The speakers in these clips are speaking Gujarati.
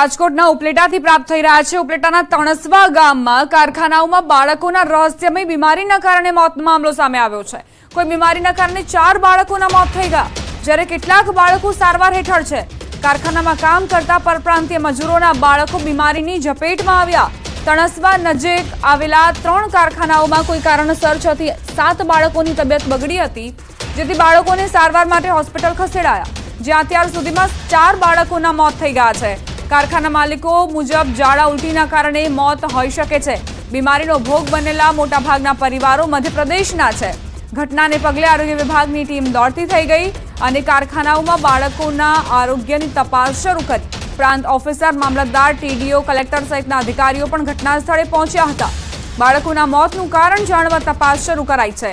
રાજકોટના ઉપલેટાથી પ્રાપ્ત થઈ રહ્યા છે। ઉપલેટાના તણસવા ગામમાં કારખાનાઓમાં બાળકોના રહસ્યમય બીમારીના કારણે મોતનો મામલો સામે આવ્યો છે। કોઈ બીમારીના કારણે 4 બાળકોના મોત થઈ ગયા, જ્યારે કેટલાક બાળકો સારવાર હેઠળ છે। કારખાનામાં કામ કરતા પરપ્રાંતીય મજૂરોના બાળકો બીમારીની ઝપેટમાં આવ્યા। તણસવા નજીક આવેલા 3 કારખાનાઓમાં કોઈ કારણસર 6 થી 7 બાળકોની તબિયત બગડી હતી, જેથી બાળકોને સારવાર માટે હોસ્પિટલ ખસેડાયા, જ્યાં અત્યાર સુધીમાં 4 બાળકોના મોત થઈ ગયા છે। કારખાના માલિકો મુજબ ઝાડા ઉલટીના કારણે મોત હોઈ શકે છે। બીમારીનો ભોગ બનેલા મોટાભાગના પરિવારો મધ્યપ્રદેશના છે। ઘટનાને પગલે આરોગ્ય વિભાગની ટીમ દોડતી થઈ ગઈ અને કારખાનાઓમાં બાળકોના આરોગ્યની તપાસ શરૂ કરી। પ્રાંત ઓફિસર, મામલતદાર, ટીડીઓ, કલેક્ટર સહિતના અધિકારીઓ પણ ઘટના સ્થળે પહોંચ્યા હતા। બાળકોના મોતનું કારણ જાણવા તપાસ શરૂ કરાઈ છે।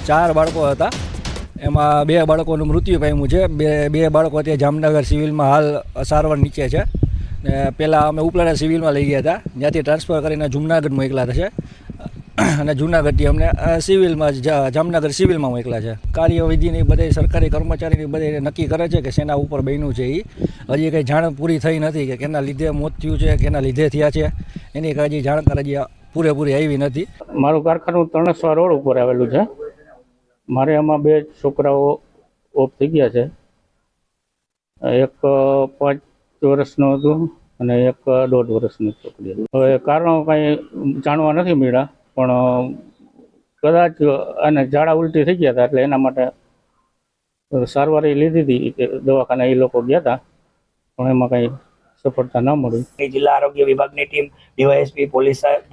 4 બાળકો હતા, એમાં 2 બાળકોનું મૃત્યુ પામ્યું છે। બે બાળકો ત્યાં જામનગર સિવિલમાં હાલ સારવાર નીચે છે। ને પહેલાં અમે ઉપલેટા સિવિલમાં લઈ ગયા હતા, ત્યાંથી ટ્રાન્સફર કરીને જુનાગઢ મોકલા છે અને જુનાગઢથી અમને સિવિલમાં જામનગર સિવિલમાં મોકલા છે। કાર્યવિધિની બધે સરકારી કર્મચારીની બધે નક્કી કરે છે કે શેના ઉપર બન્યું છે। એ હજી કંઈ જાણ પૂરી થઈ નથી કે કેના લીધે મોત થયું છે, કેના લીધે થયા છે, એની હજી જાણકારી હજી પૂરેપૂરી આવી નથી। મારું કારખાનું તણસવા રોડ ઉપર આવેલું છે। મારે આમાં 2 છોકરાઓ ઓફ થઈ ગયા છે। એક 5 વર્ષનો હતું અને એક 1.5 વર્ષની છોકરી હતી। હવે કારણો કંઈ જાણવા નથી મળ્યા, પણ કદાચ અને ઝાડા ઉલટી થઈ ગયા હતા, એટલે એના માટે સારવાર એ લીધી હતી, દવાખાના એ લોકો ગયા હતા, પણ એમાં કંઈ સફળતા ન મળી। જિલ્લા આરોગ્ય વિભાગની ટીમ, ડીવાયએસપી,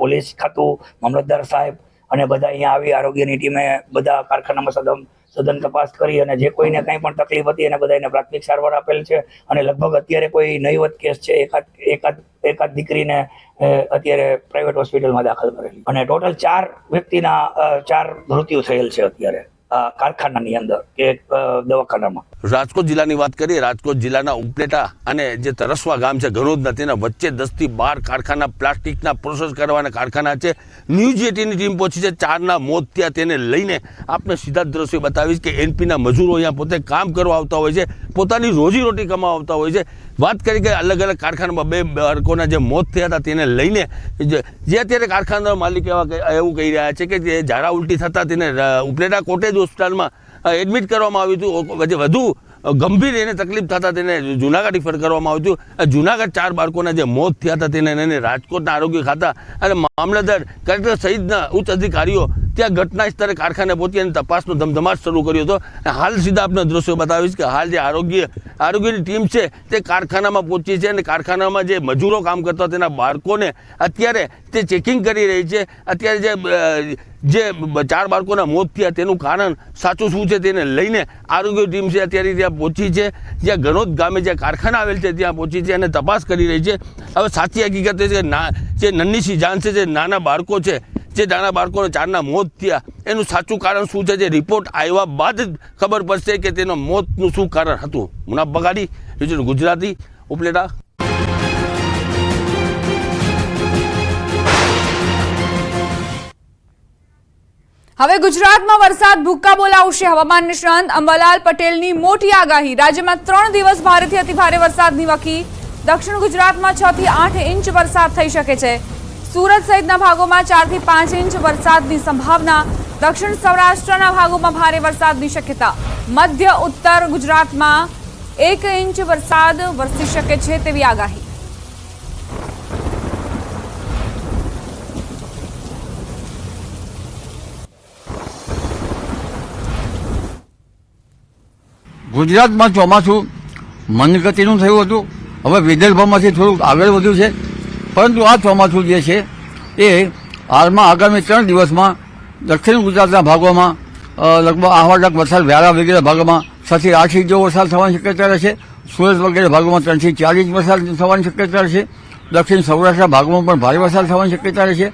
પોલીસ ખાતું, મામલતદાર સાહેબ અને બધા અહીંયા આવી આરોગ્યની ટીમે બધા કારખાનામાં સઘન તપાસ કરી અને જે કોઈને કંઈ પણ તકલીફ હતી એને બધાને પ્રાથમિક સારવાર આપેલ છે। અને લગભગ અત્યારે કોઈ નહીવત કેસ છે, એકાદ દીકરીને અત્યારે પ્રાઇવેટ હોસ્પિટલમાં દાખલ કરેલી અને ટોટલ 4 વ્યક્તિના 4 મૃત્યુ થયેલ છે અત્યારે કારખાનાની અંદર કે દવાખાનામાં। રાજકોટ જિલ્લાની વાત કરીએ, રાજકોટ જિલ્લાના ઉપલેટા અને જે તરસવા ગામ છે ગણોદના, તેના વચ્ચે 10 થી 12 કારખાના, પ્લાસ્ટિકના પ્રોસેસ કરવાના કારખાના છે। ન્યૂઝ 18ની ટીમ પહોંચી છે। 4ના મોત થયા, તેને લઈને આપણે સીધા દ્રશ્યો બતાવીશ કે એનપીના મજૂરો અહીંયા પોતે કામ કરવા આવતા હોય છે, પોતાની રોજીરોટી કમાવતા હોય છે। વાત કરી કે અલગ અલગ કારખાનામાં 2 બાળકોના જે મોત થયા હતા તેને લઈને જે અત્યારે કારખાના માલિક એવું કહી રહ્યા છે કે જે ઝાડા ઉલટી થતાં તેને ઉપલેટા કોટેજ હોસ્પિટલમાં એડમિટ કરવામાં આવ્યું હતું। વધુ ગંભીર એને તકલીફ થતાં તેને જુનાગઢ રિફર કરવામાં આવ્યું હતું। જુનાગઢ 4 બાળકોના જે મોત થયા હતા તેને લઈને રાજકોટના આરોગ્ય ખાતા અને મામલતદાર, કલેક્ટર સહિતના ઉચ્ચ અધિકારીઓ ત્યાં ઘટના સ્થળે કારખાને પહોંચી અને તપાસનો ધમધમાટ શરૂ કર્યો હતો। હાલ સીધા આપણે દ્રશ્યો બતાવીશ કે હાલ જે આરોગ્યની ટીમ છે તે કારખાનામાં પહોંચી છે અને કારખાનામાં જે મજૂરો કામ કરતા તેના બાળકોને અત્યારે તે ચેકિંગ કરી રહી છે। અત્યારે જે 4 બાળકોના મોત થયા તેનું કારણ સાચું શું છે તેને લઈને આરોગ્ય ટીમ છે અત્યારે ત્યાં પહોંચી છે, જ્યાં ગણોદ ગામે જે કારખાના આવેલ છે ત્યાં પહોંચી છે અને તપાસ કરી રહી છે। હવે સાચી હકીકત એ છે કે જે નન્હીસી જાન છે, જે નાના બાળકો છે, જે નાના બાળકોને 4ના મોત થયા, એનું સાચું કારણ શું છે, જે રિપોર્ટ આવ્યા બાદ જ ખબર પડશે કે તેનું મોતનું શું કારણ હતું। મુનાફ બગાડી, ગુજરાતી, ઉપલેટા। હવે ગુજરાતમાં વરસાદ ભૂક્કા બોલાવશે। હવામાન નિષ્ણાંત અંબાલાલ પટેલની મોટી આગાહી। રાજ્યમાં 3 દિવસ ભારેથી અતિભારે વરસાદની વકી। દક્ષિણ ગુજરાતમાં 6 થી 8 ઇંચ વરસાદ થઈ શકે છે। સુરત સહિતના ભાગોમાં 4 થી 5 ઇંચ વરસાદની સંભાવના। દક્ષિણ સૌરાષ્ટ્રના ભાગોમાં ભારે વરસાદની શક્યતા। મધ્ય ઉત્તર ગુજરાતમાં 1 ઇંચ વરસાદ વરસી શકે છે તેવી આગાહી। ગુજરાતમાં ચોમાસું મંદગતિનું થયું હતું, હવે વિદર્ભમાંથી થોડુંક આગળ વધ્યું છે, પરંતુ આ ચોમાસું જે છે એ હાલમાં આગામી 3 દિવસમાં દક્ષિણ ગુજરાતના ભાગોમાં લગભગ આહવાડક વરસાદ, વ્યારા વગેરે ભાગોમાં 6 થી 8 ઇંચ જેવો વરસાદ થવાની શક્યતા રહેશે। સુરત વગેરે ભાગોમાં 3 થી 4 ઇંચ વરસાદ થવાની શક્યતા રહેશે। દક્ષિણ સૌરાષ્ટ્રના ભાગોમાં પણ ભારે વરસાદ થવાની શક્યતા રહેશે।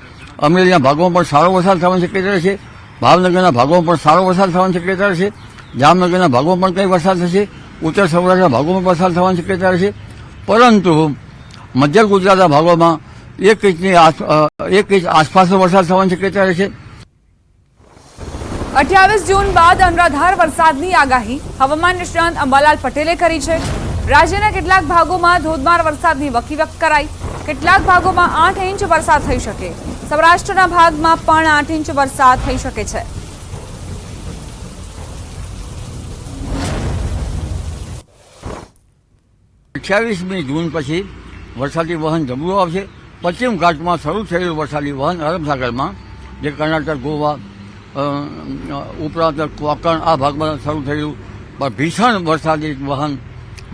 અમરેલીના ભાગોમાં પણ સારો વરસાદ થવાની શક્યતા રહેશે। ભાવનગરના ભાગોમાં પણ સારો વરસાદ થવાની શક્યતા રહેશે। જામનગરના ભાગોમાં પણ કંઈ વરસાદ થશે। ઉત્તર સૌરાષ્ટ્રના ભાગોમાં વરસાદ થવાની શક્યતા રહેશે, પરંતુ મધ્ય ગુજરાતના ભાગોમાં 1 ઇંચ આસપાસનો વરસાદ થવાની શક્યતા રહેશે। 28 જૂન બાદ અનરાધાર વરસાદની આગાહી હવામાન નિષ્ણાંત અંબાલાલ પટેલે કરી છે. રાજ્યના કેટલાક ભાગોમાં ધોધમાર વરસાદની વકીવક કરાઈ. કેટલાક ભાગોમાં 8 ઇંચ વરસાદ થઈ શકે. સૌરાષ્ટ્રના ભાગમાં પણ 8 ઇંચ વરસાદ થઈ શકે છે. અઠ્યાવીસમી જૂન પછી વરસાદી વહન જબરું આવશે. પશ્ચિમ ઘાટમાં શરૂ થયેલું વરસાદી વહન અરબ સાગરમાં, જે કર્ણાટક, ગોવા ઉપરાંત કોંકણ આ ભાગમાં શરૂ થયેલું પણ ભીષણ વરસાદી વહન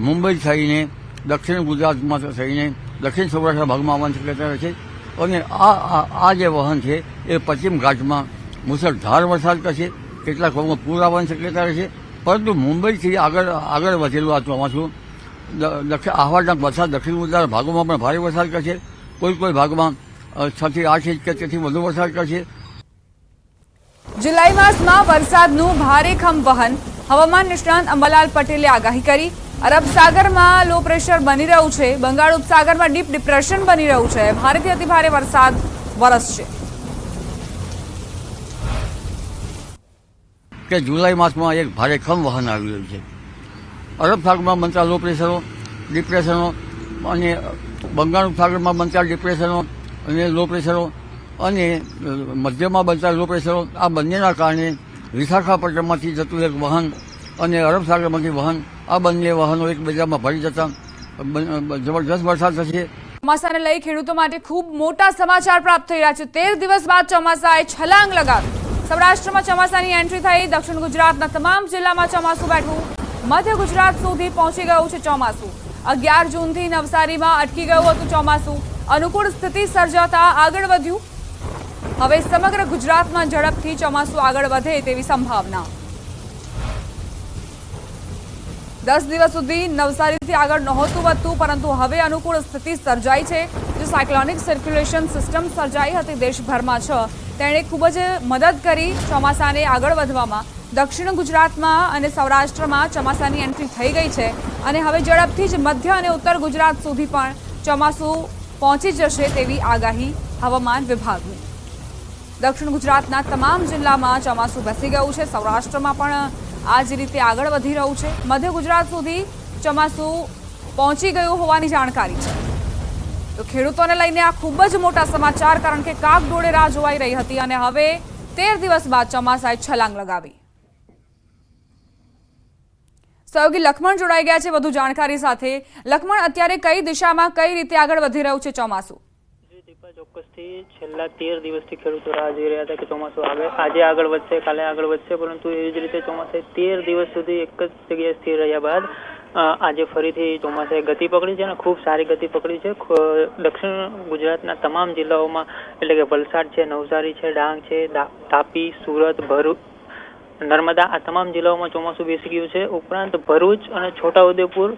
મુંબઈ થઈને દક્ષિણ ગુજરાતમાં થઈને દક્ષિણ સૌરાષ્ટ્ર ભાગમાં આવવાની શક્યતા રહે છે. અને આ જે વહન છે એ પશ્ચિમ ઘાટમાં મુસળધાર વરસાદ કરશે. કેટલાક ભાગમાં પૂર આવવાની શક્યતા રહે છે. પરંતુ મુંબઈથી આગળ વધેલું આ ચોમાસું આહવાના વરસાદ દક્ષિણ ગુજરાત ભાગોમાં પણ ભારે વરસાદ કરશે. કોઈ ભાગમાં 6 થી 8 ઇંચ કે તેથી વધુ વરસાદ કરશે. જુલાઈ માસમાં વરસાદનું ભારેખમ વહન હવામાન નિષ્ણાંત અંબાલાલ પટેલે આગાહી કરી. અરબ સાગરમાં લો પ્રેશર બની રહ્યું છે. બંગાળ ઉપસાગરમાં ડીપ ડિપ્રેશન બની રહ્યું છે. ભારેથી અતિભારે વરસાદ વરસશે. કે જુલાઈ માસમાં એક ભારેખમ વહન આવી રહ્યું છે. અરબ સાગરમાં બનતા લો પ્રેશરો, ડિપ્રેશનો અને બંગાળ ઉપસાગરમાં બનતા ડિપ્રેશનો અને લો પ્રેશરો અને મધ્યમાં બનતા લો પ્રેશરો, આ બંનેના કારણે વિશાખાપટ્ટનમમાંથી જતું એક વહન અને અરબ સાગરમાંથી વહન, આ બંને વહનો એકબીજામાં ભળી જતા જબરજસ્ત વરસાદ થશે. ચોમાસાને લઈ ખેડૂતો માટે ખૂબ મોટા સમાચાર પ્રાપ્ત થઈ રહ્યા છે. 13 દિવસ બાદ ચોમાસાએ છલાંગ લગાવી. સૌરાષ્ટ્રમાં ચોમાસાની એન્ટ્રી થઈ. દક્ષિણ ગુજરાતના તમામ જિલ્લામાં ચોમાસું બેઠું. મધ્ય ગુજરાત સુધી પહોંચી ગયું છે ચોમાસું. 11 જૂનથી નવસારીમાં અટકી ગયું હતું ચોમાસું. અનુકૂળ સ્થિતિ સર્જાતા આગળ વધ્યું. હવે સમગ્ર ગુજરાતમાં ઝડપથી ચોમાસું આગળ વધે તેવી સંભાવના. 10 દિવસ સુધી નવસારીથી આગળ નહોતું વધતું, પરંતુ હવે અનુકૂળ સ્થિતિ સર્જાઈ છે. જે સાયક્લોનિક સર્ક્યુલેશન સિસ્ટમ સર્જાઈ હતી દેશભરમાં તેણે ખૂબ જ મદદ કરી ચોમાસાને આગળ વધવામાં. દક્ષિણ ગુજરાતમાં અને સૌરાષ્ટ્રમાં ચોમાસાની એન્ટ્રી થઈ ગઈ છે અને હવે ઝડપથી જ મધ્ય અને ઉત્તર ગુજરાત સુધી પણ ચોમાસું પહોંચી જશે તેવી આગાહી હવામાન વિભાગની. દક્ષિણ ગુજરાતના તમામ જિલ્લામાં ચોમાસું બેસી ગયું છે. સૌરાષ્ટ્રમાં પણ આ જ રીતે આગળ વધી રહ્યું છે. મધ્ય ગુજરાત સુધી ચોમાસું પહોંચી ગયું હોવાની જાણકારી છે. તો ખેડૂતોને લઈને આ ખૂબ જ મોટા સમાચાર, કારણ કે કાગડોળે રાહ જોવાઈ રહી હતી અને હવે 13 દિવસ બાદ ચોમાસાએ છલાંગ લગાવી. સહયોગી લખમણ જોડાઈ ગયા છે વધુ જાણકારી સાથે. લખમણ, અત્યારે કઈ દિશામાં કઈ રીતે આગળ વધી રહ્યું છે ચોમાસું? ચોક્કસથી છેલ્લા 13 દિવસથી ખેડૂતો રાહ જોઈ રહ્યા હતા કે ચોમાસું આજે આગળ વધશે, કાલે આગળ વધશે, પરંતુ એવી જ રીતે ચોમાસે 13 દિવસ સુધી એક જ જગ્યાએ સ્થિર રહ્યા બાદ આજે ફરીથી ચોમાસાએ ગતિ પકડી છે અને ખૂબ સારી ગતિ પકડી છે. દક્ષિણ ગુજરાતના તમામ જિલ્લાઓમાં, એટલે કે વલસાડ છે, નવસારી છે, ડાંગ છે, તાપી, સુરત, ભરૂચ, નર્મદા, આ તમામ જિલ્લાઓમાં ચોમાસું બેસી ગયું છે. ઉપરાંત ભરૂચ અને છોટાઉદેપુર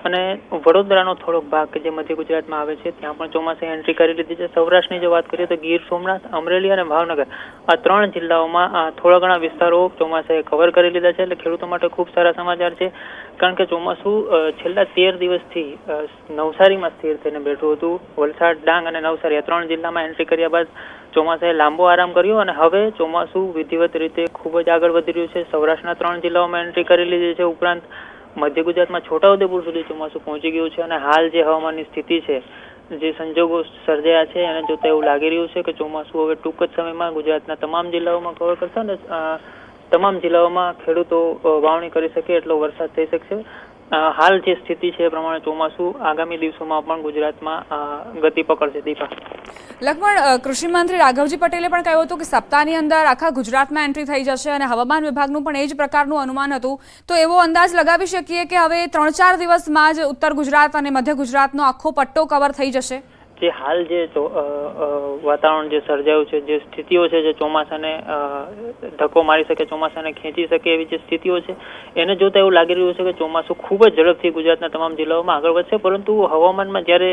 અને વડોદરાનો થોડોક ભાગ કે જે મધ્ય ગુજરાતમાં આવે છે ત્યાં પણ ચોમાસાએ એન્ટ્રી કરી લીધી છે. સૌરાષ્ટ્રની જો વાત કરીએ તો ગીર સોમનાથ, અમરેલી અને ભાવનગર આ 3 જિલ્લાઓમાં થોડા ઘણા વિસ્તારો ચોમાસાએ કવર કરી લીધા છે. એટલે ખેડૂતો માટે ખૂબ સારા સમાચાર છે, કારણ કે ચોમાસું છેલ્લા 13 દિવસથી નવસારીમાં સ્થિર થઈને બેઠું હતું. વલસાડ, ડાંગ અને નવસારી આ 3 જિલ્લામાં એન્ટ્રી કર્યા બાદ ચોમાસાએ લાંબો આરામ કર્યો અને હવે ચોમાસું વિધિવત રીતે ખૂબ જ આગળ વધી રહ્યું છે. સૌરાષ્ટ્રના 3 જિલ્લાઓમાં એન્ટ્રી કરી લીધી છે. ઉપરાંત મધ્ય ગુજરાતમાં છોટાઉદેપુર સુધી ચોમાસું પહોંચી ગયું છે અને હાલ જે હવામાનની સ્થિતિ છે, જે સંજોગો સર્જાયા છે એને જોતા એવું લાગી રહ્યું છે કે ચોમાસું હવે ટૂંક જ સમયમાં ગુજરાતના તમામ જિલ્લાઓમાં કવર કરશે અને તમામ જિલ્લાઓમાં ખેડૂતો વાવણી કરી શકે એટલો વરસાદ થઈ શકશે. હાલ જે સ્થિતિ છે એ પ્રમાણે ચોમાસું આગામી દિવસોમાં પણ ગુજરાતમાં ગતિ પકડશે. દીપા. લખમણ, કૃષિ મંત્રી રાઘવજી પટેલે પણ કહ્યું હતું કે સપ્તાહની અંદર આખા ગુજરાતમાં એન્ટ્રી થઈ જશે અને હવામાન વિભાગનું પણ એ જ પ્રકારનું અનુમાન હતું. તો એવો અંદાજ લગાવી શકીએ કે હવે 3-4 દિવસમાં જ ઉત્તર ગુજરાત અને મધ્ય ગુજરાતનો આખો પટ્ટો કવર થઈ જશે? જે હાલ જે વાતાવરણ જે સર્જાયું છે, જે સ્થિતિઓ છે, જે ચોમાસાને ધક્કો મારી શકે, ચોમાસાને ખેંચી શકે એવી જે સ્થિતિઓ છે, એને જોતા એવું લાગી રહ્યું છે કે ચોમાસું ખૂબ જ ઝડપથી ગુજરાતના તમામ જિલ્લાઓમાં આગળ વધશે. પરંતુ હવામાનમાં જ્યારે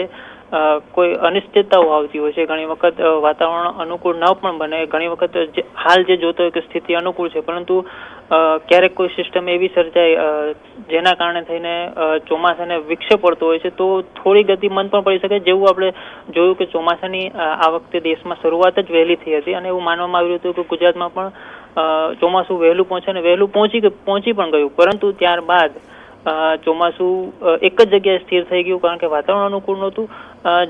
કોઈ અનિશ્ચિતતાઓ આવતી હોય છે, ઘણી વખત વાતાવરણ અનુકૂળ ન પણ બને, ઘણી વખત હાલ જે જોતો હોય કે સ્થિતિ અનુકૂળ છે, પરંતુ ક્યારેક કોઈ સિસ્ટમ એવી સર્જાય જેના કારણે થઈને ચોમાસાને વિક્ષેપ પડતો હોય છે, તો થોડી ગતિ મંદ પણ પડી શકે. જેવું આપણે જોયું કે ચોમાસાની આ વખતે દેશમાં શરૂઆત જ વહેલી થઈ હતી અને એવું માનવામાં આવ્યું હતું કે ગુજરાતમાં પણ ચોમાસું વહેલું પહોંચે અને વહેલું પહોંચી પણ ગયું, પરંતુ ત્યારબાદ ચોમાસું એક જ જગ્યાએ સ્થિર થઈ ગયું, કારણ કે વાતાવરણ અનુકૂળ નહોતું,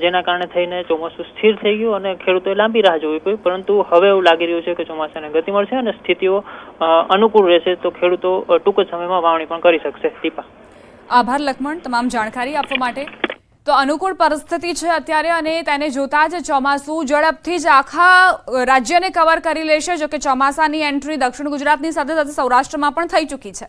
જેના કારણે થઈને ચોમાસું સ્થિર થઈ ગયું અને ખેડૂતોએ લાંબી રાહ જોવી પડી. પરંતુ હવે એવું લાગી રહ્યું છે કે ચોમાસાને ગતિ મળશે અને સ્થિતિઓ અનુકૂળ રહેશે, તો ખેડૂતો ટૂંક જ સમયમાં વાવણી પણ કરી શકશે. દીપા, આભાર લક્ષ્મણ તમામ જાણકારી આપવા માટે. તો અનુકૂળ પરિસ્થિતિ છે અત્યારે અને તેને જોતા જ ચોમાસું ઝડપથી જ આખા રાજ્યને કવર કરી લેશે. જો કે ચોમાસાની એન્ટ્રી દક્ષિણ ગુજરાતની સાથે સાથે સૌરાષ્ટ્રમાં પણ થઈ ચૂકી છે.